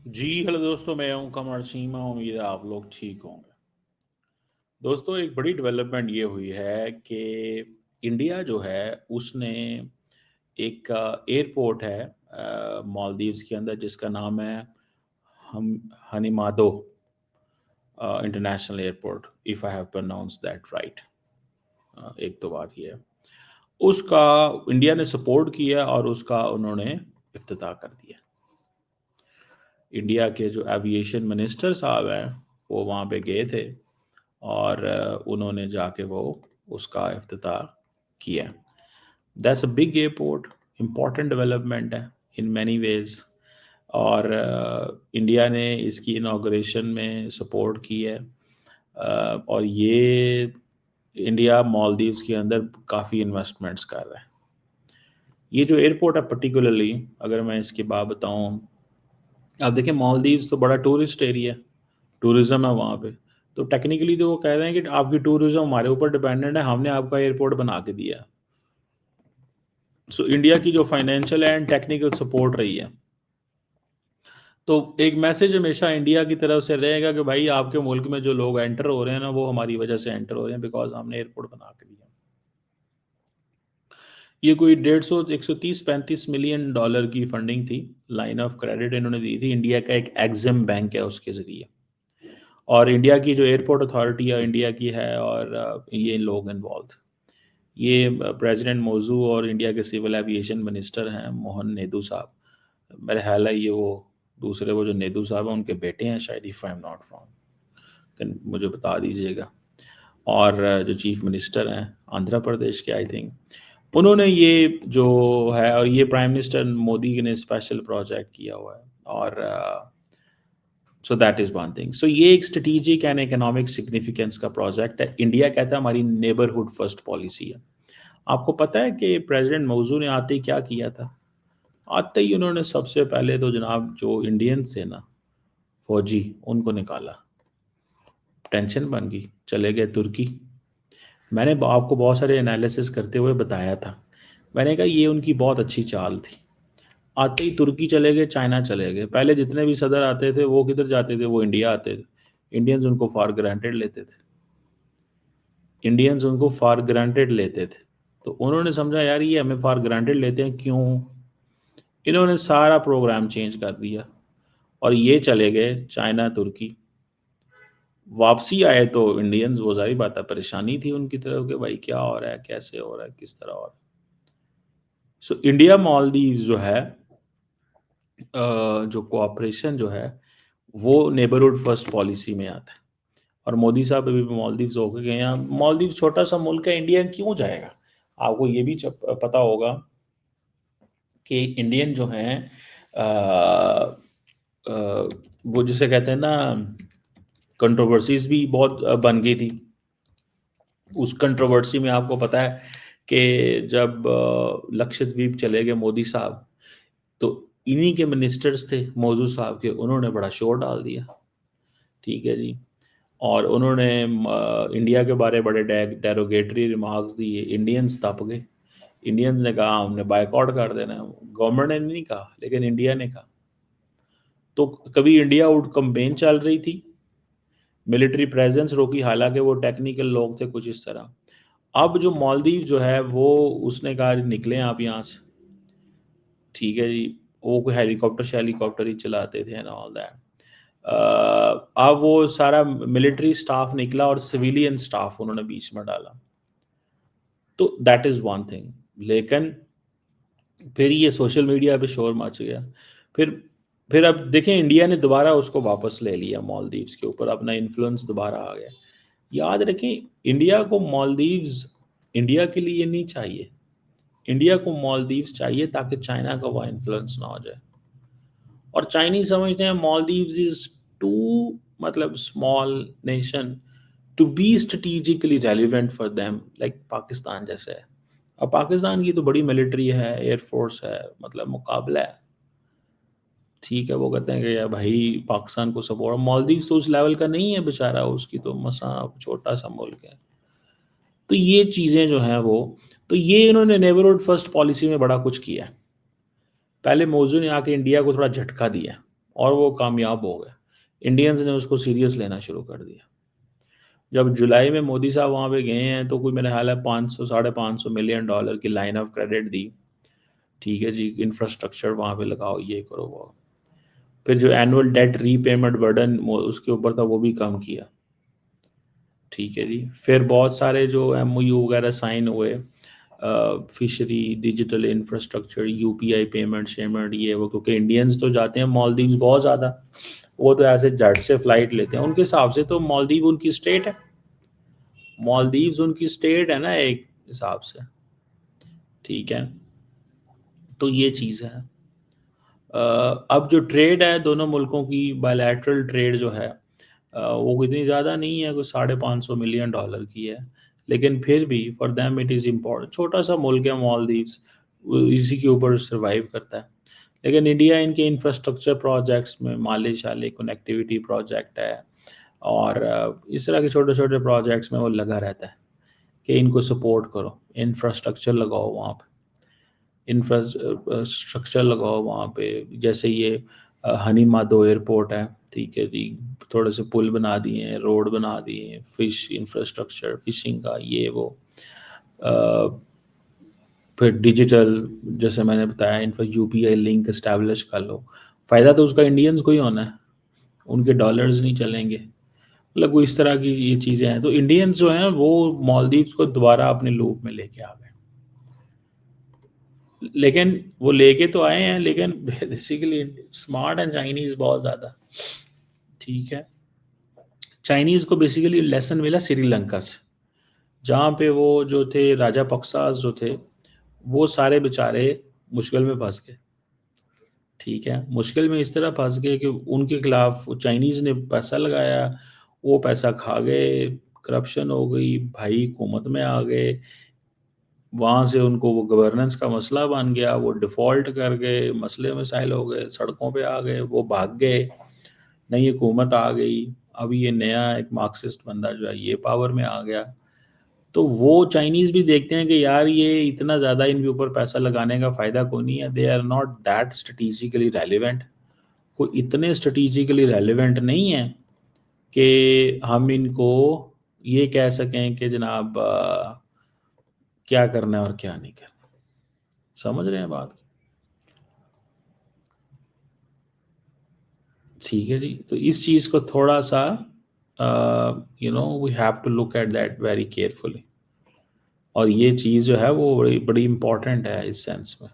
जी, hello दोस्तों, मैं हूं कमर सीमा। उम्मीद है आप लोग ठीक होंगे। दोस्तों, एक बड़ी डेवलपमेंट ये हुई है कि इंडिया जो है उसने एक एयरपोर्ट है मालदीव्स के अंदर जिसका नाम है हम Hanimaadhoo international airport, if I have pronounce that right. एक तो बात ये है, उसका इंडिया ने सपोर्ट किया और उसका उन्होंने इफ्तिताह कर दिया। इंडिया के जो एविएशन मिनिस्टर साहब हैं वो वहाँ पे गए थे और उन्होंने जाके वो उसका इफ्तिताह किया। That's a big airport, important development है इन मैनी वेज। और इंडिया ने इसकी इनाग्रेशन में सपोर्ट की है। और ये इंडिया मालदीव्स के अंदर काफ़ी इन्वेस्टमेंट्स कर रहा है। ये जो एयरपोर्ट है पर्टिकुलरली, अगर मैं इसकी बात बताऊं, आप देखिए मालदीव्स तो बड़ा टूरिस्ट एरिया है, टूरिज्म है वहाँ पे। तो टेक्निकली तो वो कह रहे हैं कि आपकी टूरिज्म हमारे ऊपर डिपेंडेंट है, हमने आपका एयरपोर्ट बना के दिया। सो इंडिया की जो फाइनेंशियल एंड टेक्निकल सपोर्ट रही है, तो एक मैसेज हमेशा इंडिया की तरफ से रहेगा कि भाई आपके मुल्क में जो लोग एंटर हो रहे हैं ना, वो हमारी वजह से एंटर हो रहे हैं, बिकॉज हमने एयरपोर्ट बना के दिया। ये कोई 150 130-135 मिलियन डॉलर की फंडिंग थी, लाइन ऑफ क्रेडिट इन्होंने दी थी। इंडिया का एक एग्जिम बैंक है उसके ज़रिए, और इंडिया की जो एयरपोर्ट अथॉरिटी है इंडिया की है, और ये लोग इन्वॉल्व। ये प्रेसिडेंट मौजू और इंडिया के सिविल एविएशन मिनिस्टर हैं मोहन नेदू साहब। मेरा ख्याल है ये वो दूसरे वो जो नेदू साहब हैं उनके बेटे हैं शायद, if I am not wrong, मुझे बता दीजिएगा। और जो चीफ मिनिस्टर हैं आंध्र प्रदेश के, आई थिंक, उन्होंने ये जो है, और ये प्राइम मिनिस्टर मोदी ने स्पेशल प्रोजेक्ट किया हुआ है। और so that is one thing. So ये एक स्ट्रेटेजिक एंड इकोनॉमिक सिग्निफिकेंस का प्रोजेक्ट है। इंडिया कहता है हमारी नेबरहुड फर्स्ट पॉलिसी है। आपको पता है कि प्रेसिडेंट मौजू ने आते ही क्या किया था? आते ही उन्होंने सबसे पहले तो जनाब जो इंडियंस थे ना, फौजी, उनको निकाला। टेंशन बन गई, चले गए तुर्की। मैंने आपको बहुत सारे एनालिसिस करते हुए बताया था, मैंने कहा ये उनकी बहुत अच्छी चाल थी। आते ही तुर्की चले गए, चाइना चले गए। पहले जितने भी सदर आते थे वो किधर जाते थे? वो इंडिया आते थे। इंडियंस उनको फॉर ग्रांटेड लेते थे। इंडियंस उनको फॉर ग्रांटेड लेते थे। तो उन्होंने समझा यार ये हमें फॉर ग्रांटेड लेते हैं क्यों? इन्होंने सारा प्रोग्राम चेंज कर दिया और ये चले गए चाइना, तुर्की। वापसी आए तो इंडियंस, वो सारी बात है, परेशानी थी उनकी तरफ कि भाई क्या हो रहा है, कैसे हो रहा है, किस तरह हो रहा है। सो इंडिया मालदीव्स जो है, जो कोऑपरेशन जो है, वो नेबरहुड फर्स्ट पॉलिसी में आता है। और मोदी साहब अभी मालदीव्स होके गए हैं। मालदीव छोटा सा मुल्क है, इंडिया क्यों जाएगा? आपको ये भी पता होगा कि इंडियन जो हैं, अ, वो जिसे कहते हैं ना, कंट्रोवर्सीज भी बहुत बन गई थी। उस कंट्रोवर्सी में आपको पता है कि जब लक्षद्वीप चले गए मोदी साहब, तो इन्हीं के मिनिस्टर्स थे मौजूद साहब के, उन्होंने बड़ा शोर डाल दिया। ठीक है जी। और उन्होंने इंडिया के बारे बड़े डेरोगेटरी रिमार्क्स दिए। इंडियंस तप गए। इंडियंस ने कहा हमने बायकॉट कर देना है। गवर्नमेंट ने नहीं कहा, लेकिन इंडिया ने कहा। तो कभी इंडिया आउट कैंपेन चल रही थी, मिलिट्री प्रेजेंस रोकी, हालांकि वो टेक्निकल लोग थे कुछ इस तरह। अब जो मालदीव जो है वो, उसने कहा निकले आप यहाँ से। ठीक है जी। वो कोई हेलीकॉप्टर ही चलाते थे एंड ऑल दैट। अब वो सारा मिलिट्री स्टाफ निकला और सिविलियन स्टाफ उन्होंने बीच में डाला। तो दैट इज़ वन थिंग। लेकिन फिर ये सोशल मीडिया पे शोर मच गया। फिर फिर अब देखें इंडिया ने दोबारा उसको वापस ले लिया, मालदीव्स के ऊपर अपना इन्फ्लुएंस दोबारा आ गया। याद रखें, इंडिया को मालदीव्स इंडिया के लिए नहीं चाहिए। इंडिया को मालदीव्स चाहिए ताकि चाइना का वह इन्फ्लुएंस ना हो जाए। और चाइनीज समझते हैं मालदीव्स इज टू, मतलब small nation to be strategically relevant for them, like Pakistan जैसे है। अब पाकिस्तान की तो बड़ी मिलिट्री है, एयरफोर्स है, मतलब मुकाबला है। ठीक है, वो कहते हैं कि यार भाई पाकिस्तान को सपोर्ट। मालदीव्स तो उस लेवल का नहीं है बेचारा, उसकी तो मसा छोटा सा मुल्क है। तो ये चीज़ें जो हैं वो, तो ये इन्होंने नेबरहुड फर्स्ट पॉलिसी में बड़ा कुछ किया है। पहले मौजू ने आके इंडिया को थोड़ा झटका दिया। और वो कामयाब हो गए। इंडियंस ने उसको सीरियस लेना शुरू कर दिया। जब जुलाई में मोदी साहब वहाँ पे गए हैं तो कोई मेरे ख्याल है 500 $550 मिलियन की लाइन ऑफ क्रेडिट दी। ठीक है जी, इंफ्रास्ट्रक्चर वहाँ पे लगाओ, ये करो वो। फिर जो एनुअल डेट रीपेमेंट बर्डन उसके ऊपर था वो भी कम किया। ठीक है जी। फिर बहुत सारे जो MOU वगैरह साइन हुए, fishery, digital infrastructure, UPI payment शेमेंट, ये वो, क्योंकि इंडियंस तो जाते हैं मालदीव्स बहुत ज़्यादा। वो तो ऐसे झट से फ्लाइट लेते हैं, उनके हिसाब से तो मालदीव उनकी स्टेट है। मालदीव्स उनकी स्टेट है ना एक हिसाब से। ठीक है, तो ये चीज़ है। अब जो ट्रेड है दोनों मुल्कों की, बायलैटरल ट्रेड जो है, वो इतनी ज़्यादा नहीं है, कुछ $550 मिलियन की है। लेकिन फिर भी for them it is important. छोटा सा मुल्क है मालदीव्स, इसी के ऊपर सर्वाइव करता है। लेकिन इंडिया इनके इंफ्रास्ट्रक्चर प्रोजेक्ट्स में, माले शाले कनेक्टिविटी प्रोजेक्ट है, और इस तरह के छोटे छोटे प्रोजेक्ट्स में वो लगा रहता है कि इनको सपोर्ट करो, इंफ्रास्ट्रक्चर लगाओ वहाँ पे, इंफ्रास्ट्रक्चर लगाओ वहाँ पे। जैसे ये हनी माधो एयरपोर्ट है, ठीक है जी, थोड़े से पुल बना दिए हैं, रोड बना दिए हैं, फिश इंफ्रास्ट्रक्चर, फिशिंग का ये वो। अ, फिर डिजिटल, जैसे मैंने बताया, इनका UPI लिंक इस्टेब्लिश कर लो। फ़ायदा तो उसका इंडियंस को ही होना है, उनके डॉलर्स नहीं चलेंगे। मतलब वो इस तरह की ये चीज़ें हैं। तो इंडियंस जो हैं वो मालदीव्स को दोबारा अपने लूप में लेके आ गए। लेकिन वो लेके तो आए हैं, लेकिन बेसिकली स्मार्ट एंड चाइनीज बहुत ज़्यादा। ठीक है, चाइनीज को बेसिकली लेसन मिला श्रीलंका से, जहाँ पे वो जो थे राजा पक्सास जो थे, वो सारे बेचारे मुश्किल में फंस गए। ठीक है, मुश्किल में इस तरह फंस गए कि उनके खिलाफ चाइनीज ने पैसा लगाया, वो पैसा खा गए, करप्शन हो गई, भाई हुकूमत में आ गए। वहाँ से उनको वो गवर्नेंस का मसला बन गया, वो डिफ़ॉल्ट कर गए, मसले मसाइल हो गए, सड़कों पे आ गए, वो भाग गए, नई हुकूमत आ गई। अब ये नया एक मार्क्सिस्ट बंदा जो है ये पावर में आ गया। तो वो चाइनीज़ भी देखते हैं कि यार ये इतना ज़्यादा इनके ऊपर पैसा लगाने का फ़ायदा कोई नहीं है, they are not that strategically relevant. कोई इतने स्ट्रेटिजिकली रेलिवेंट नहीं है कि हम इनको ये कह सकें कि जनाब क्या करना है और क्या नहीं करना। समझ रहे हैं बात? ठीक है जी। तो इस चीज़ को थोड़ा सा we have to look at that very carefully. और ये चीज़ जो है वो बड़ी बड़ी इम्पोर्टेंट है इस सेंस में,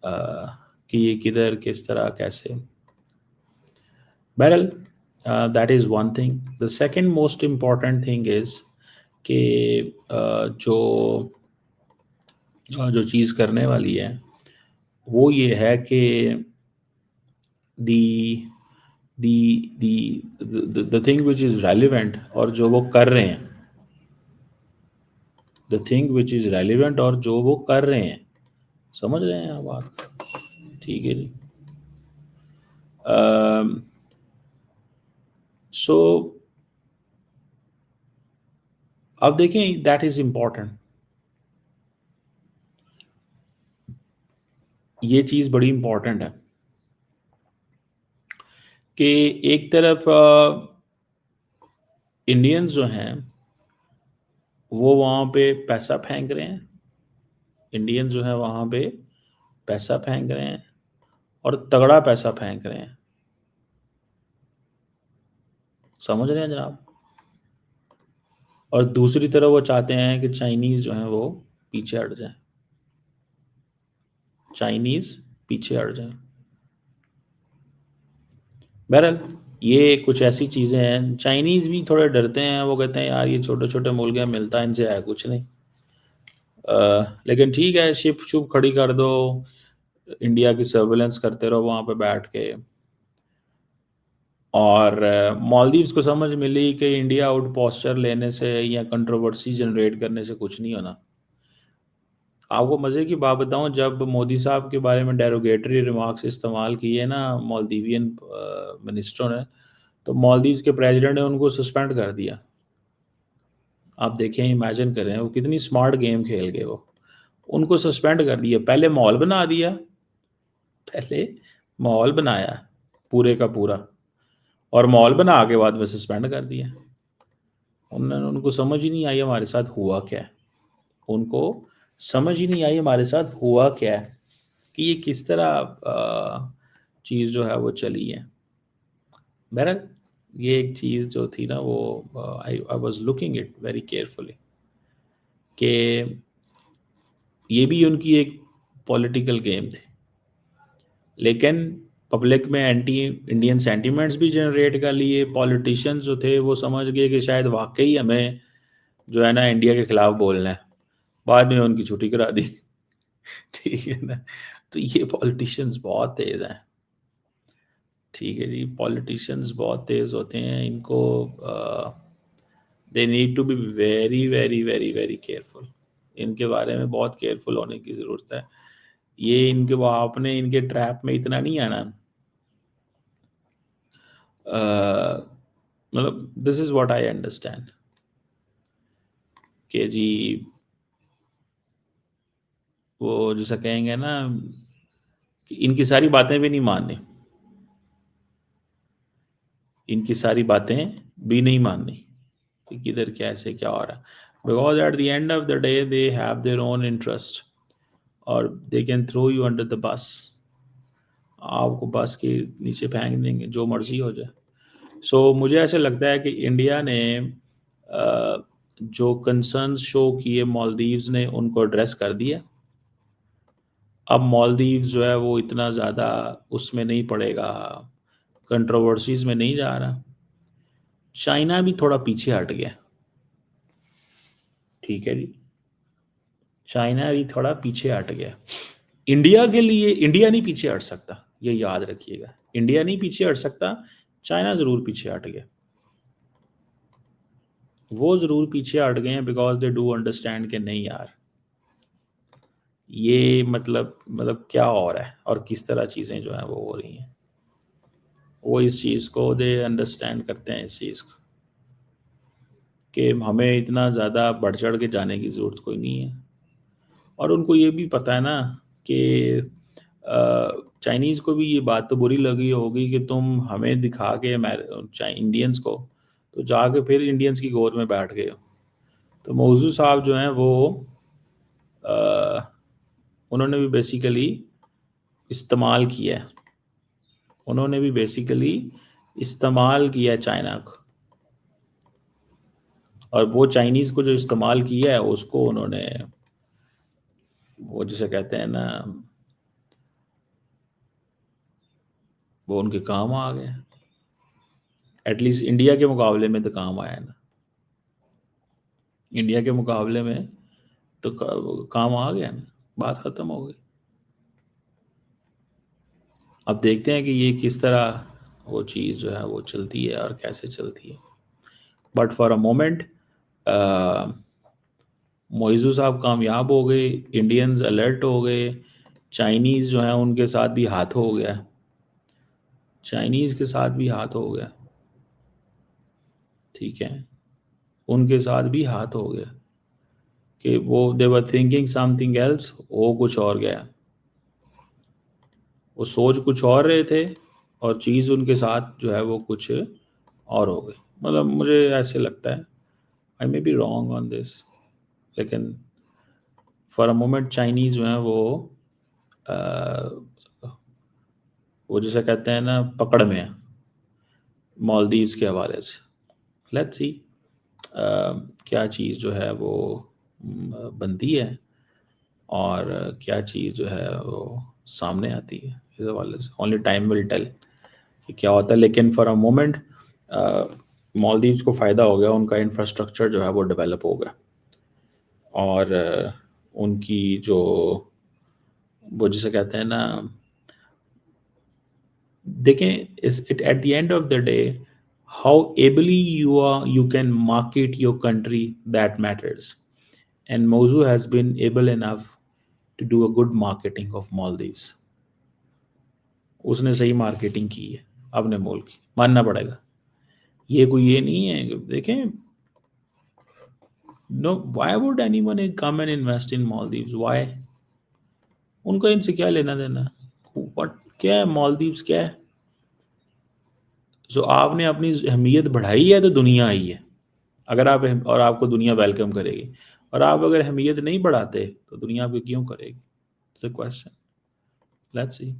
कि ये किधर किस तरह कैसे। बहरहाल, that is one thing. The second most important thing is कि जो चीज़ करने वाली है वो ये है कि the the thing which is relevant, और जो वो कर रहे हैं, the thing which is relevant और जो वो कर रहे हैं। समझ रहे हैं आप बात? ठीक है जी। सो अब देखें, दैट इज़ इम्पॉर्टेंट। ये चीज़ बड़ी इम्पॉर्टेंट है कि एक तरफ इंडियंस जो हैं वो वहाँ पे पैसा फेंक रहे हैं, इंडियंस जो है वहाँ पे पैसा फेंक रहे हैं, और तगड़ा पैसा फेंक रहे हैं। समझ रहे हैं जनाब? और दूसरी तरफ वो चाहते हैं कि चाइनीज़ जो हैं वो पीछे हट जाएं, चाइनीज़ पीछे हट जाएं। बहरहाल, ये कुछ ऐसी चीज़ें हैं। चाइनीज़ भी थोड़े डरते हैं, वो कहते हैं यार ये छोटे छोटे मुल्क हैं, मिलता है इनसे है कुछ नहीं। लेकिन ठीक है, शिप शुप खड़ी कर दो, इंडिया की सर्वेलेंस करते रहो वहाँ पे बैठ के। और मालदीव्स को समझ मिली कि इंडिया आउट पोस्चर लेने से या कंट्रोवर्सी जनरेट करने से कुछ नहीं होना। आपको मज़े की बात बताऊं, जब मोदी साहब के बारे में डेरोगेटरी रिमार्क्स इस्तेमाल किए ना मालदीवियन मिनिस्टरों ने, तो मालदीव्स के प्रेसिडेंट ने उनको सस्पेंड कर दिया। आप देखें, इमेजिन करें वो कितनी स्मार्ट गेम खेल गए वो। उनको सस्पेंड कर दिया, पहले माहौल बना दिया, पहले माहौल बनाया पूरे का पूरा, और माहौल बना के बाद में सस्पेंड कर दिया। उनको समझ ही नहीं आई हमारे साथ हुआ क्या है, उनको समझ ही नहीं आई हमारे साथ हुआ क्या है, कि ये किस तरह चीज़ जो है वो चली है। बहरहाल ये एक चीज़ जो थी ना वो, I I was looking it very carefully, कि ये भी उनकी एक पॉलिटिकल गेम थी, लेकिन पब्लिक में एंटी इंडियन सेंटीमेंट्स भी जनरेट कर लिए। पॉलिटिशियंस जो थे वो समझ गए कि शायद वाकई हमें जो है ना इंडिया के खिलाफ बोलना है, बाद में उनकी छुट्टी करा दी। ठीक है ना। तो ये पॉलिटिशियंस बहुत तेज हैं। ठीक है जी, पॉलिटिशियंस बहुत तेज होते हैं, इनको they need to be very very very very careful. इनके बारे में बहुत केयरफुल होने की ज़रूरत है। ये इनके वो आपने इनके ट्रैप में इतना नहीं आना। मतलब this is what I understand, कि जी वो जैसा कहेंगे ना कि इनकी सारी बातें भी नहीं माननी, इनकी सारी बातें भी नहीं माननी कि किधर कैसे क्या हो रहा है, because at the end of the day they have their own interest, और they can throw you under the bus. आपको बस के नीचे फेंक देंगे, जो मर्जी हो जाए। सो मुझे ऐसे लगता है कि इंडिया ने जो कंसर्न्स शो किए मालदीव्स ने, उनको एड्रेस कर दिया। अब मालदीव्स जो है वो इतना ज़्यादा उसमें नहीं पड़ेगा, कंट्रोवर्सीज में नहीं जा रहा। चाइना भी थोड़ा पीछे हट गया। ठीक है जी, चाइना भी थोड़ा पीछे हट गया। इंडिया के लिए इंडिया नहीं पीछे हट सकता, ये याद रखिएगा। इंडिया नहीं पीछे हट सकता, चाइना ज़रूर पीछे हट गया। वो ज़रूर पीछे हट गए हैं, बिकॉज दे डू अंडरस्टैंड कि नहीं यार, ये मतलब क्या हो रहा है और किस तरह चीज़ें जो हैं वो हो रही हैं। वो इस चीज़ को दे अंडरस्टैंड करते हैं, इस चीज़ को, कि हमें इतना ज़्यादा बढ़ चढ़ के जाने की ज़रूरत कोई नहीं है। और उनको ये भी पता है ना कि चाइनीज़ को भी ये बात तो बुरी लगी होगी कि तुम हमें दिखा के इंडियंस को, तो जाके फिर इंडियंस की गोद में बैठ गए हो। तो मौजू साहब जो हैं वो अ, उन्होंने भी बेसिकली इस्तेमाल किया है, उन्होंने भी बेसिकली इस्तेमाल किया है चाइना को, और वो चाइनीज़ को जो इस्तेमाल किया है उसको उन्होंने, वो जिसे कहते हैं ना, वो उनके काम आ गया। एटलीस्ट इंडिया के मुकाबले में तो काम आया ना, इंडिया के मुकाबले में तो काम आ गया ना, बात ख़त्म हो गई। अब देखते हैं कि ये किस तरह वो चीज़ जो है वो चलती है और कैसे चलती है। But for a moment Muizzu साहब कामयाब हो गए, इंडियंस अलर्ट हो गए, चाइनीज़ जो हैं उनके साथ भी हाथ हो गया, चाइनीज़ के साथ भी हाथ हो गया। ठीक है, उनके साथ भी हाथ हो गया, कि वो दे वर थिंकिंग समथिंग एल्स, वो कुछ और गया, वो सोच कुछ और रहे थे, और चीज़ उनके साथ जो है वो कुछ और हो गई। मतलब मुझे ऐसे लगता है, I may be wrong on this, लेकिन फॉर अ मोमेंट चाइनीज़ जो हैं अ, वो जिसे कहते हैं ना पकड़ में है मालदीव्स के हवाले से। लेट्स सी क्या चीज़ जो है वो बनती है, और क्या चीज़ जो है वो सामने आती है इस हवाले से। ओनली टाइम विल टेल कि क्या होता है, लेकिन फॉर अ मोमेंट मालदीव्स को फ़ायदा हो गया, उनका इंफ्रास्ट्रक्चर जो है वो डेवलप हो गया, और उनकी जो वो जिसे कहते हैं ना, देखें is it at the end of the day, how ably you can market your country, that matters. And Muizzu has been able enough to do a good marketing of Maldives. उसने सही मार्केटिंग की है अपने मुल्क की, मानना पड़ेगा। ये कोई ये नहीं है देखें, no, why would anyone come and invest in Maldives, why? उनको इनसे क्या लेना देना? व्हाट, क्या है मालदीव्स, क्या है? जो आपने अपनी अहमियत बढ़ाई है तो दुनिया आई है। अगर आप और आपको दुनिया वेलकम करेगी, और आप अगर अहमियत नहीं बढ़ाते तो दुनिया आपकी क्यों करेगी? Question, let's see.